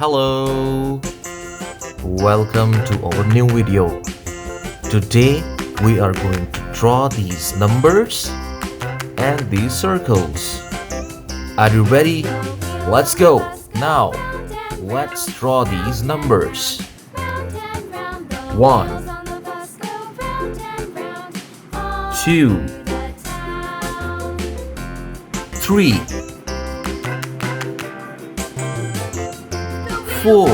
Hello! Welcome to our new video. Today we are going to draw these numbers and these circles. Are you ready? Let's go! Now, let's draw these numbers. 1 2 3 4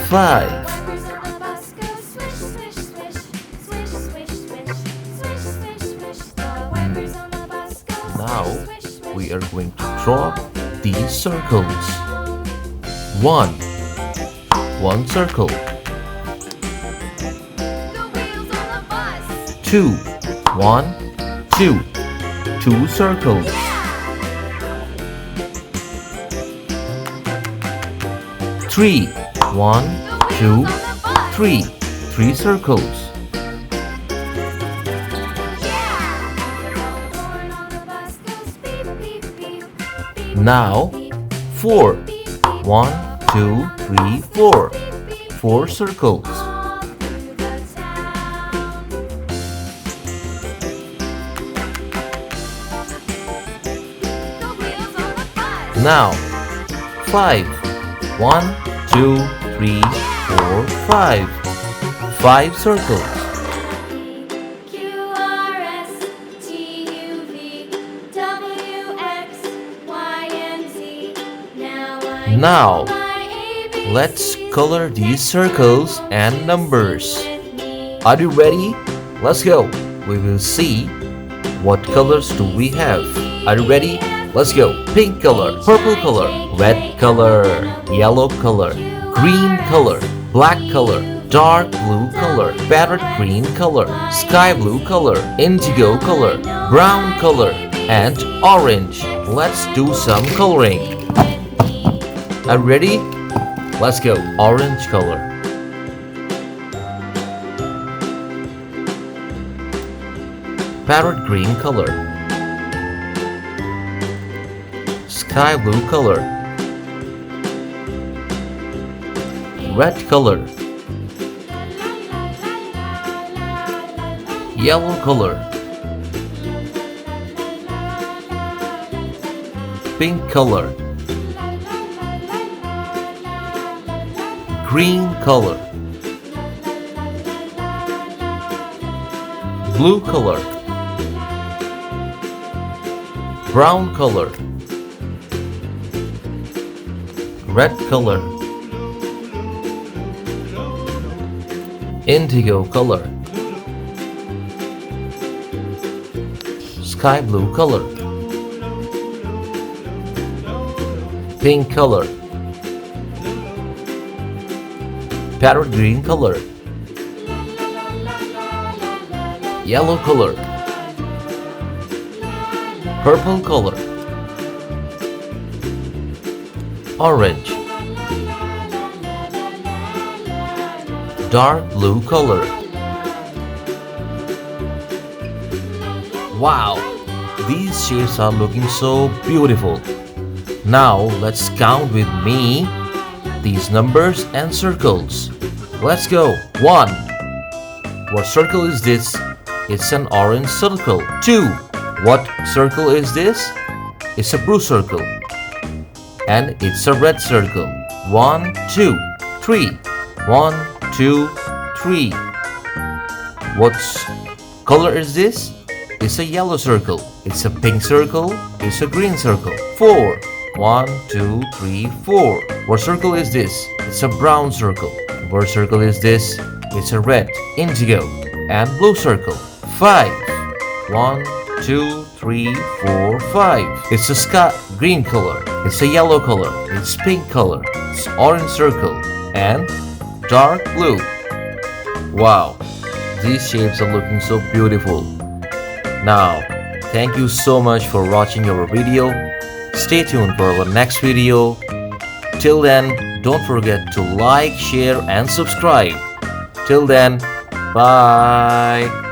5 Now we are going to draw these circles. 1 circle. 2 2 circles. 3 2 3 circles. Now 4 2 3 4 circles. Now 5 2 3 4 5 circles. Now let's color these circles and numbers. Are you ready? Let's go. We will see what colors do we have. Are you ready? Let's go. Pink color, purple color, red color, yellow color, green color, black color, dark blue color, parrot green color, sky blue color, indigo color, brown color, and orange. Let's do some coloring. Are you ready? Let's go. Orange color. Parrot green color. Sky blue color. Red color. Yellow color. Pink color. Green color. Blue color. Brown color. Red color. Indigo color. Sky blue color. Pink color. Parrot green color. Yellow color. Purple color. Orange. Dark blue color. Wow, these shapes are looking so beautiful. Now let's count with me these numbers and circles. Let's go. 1. What circle is this? It's an orange circle. 2. What circle is this? It's a blue circle. And it's a red circle. 1 2 3 1 2 3. What color is this? It's a yellow circle. It's a pink circle. It's a green circle. 4 1 2 3 4. What circle is this? It's a brown circle. What circle is this? It's a red, indigo, and blue circle. 5 1 2 3 4 5. It's a sky green color. It's a yellow color. It's pink color. It's orange circle and dark blue. Wow, these shapes are looking so beautiful. Now, thank you so much for watching our video. Stay tuned for our next video. Till then, don't forget to like, share, and subscribe. Till then, bye.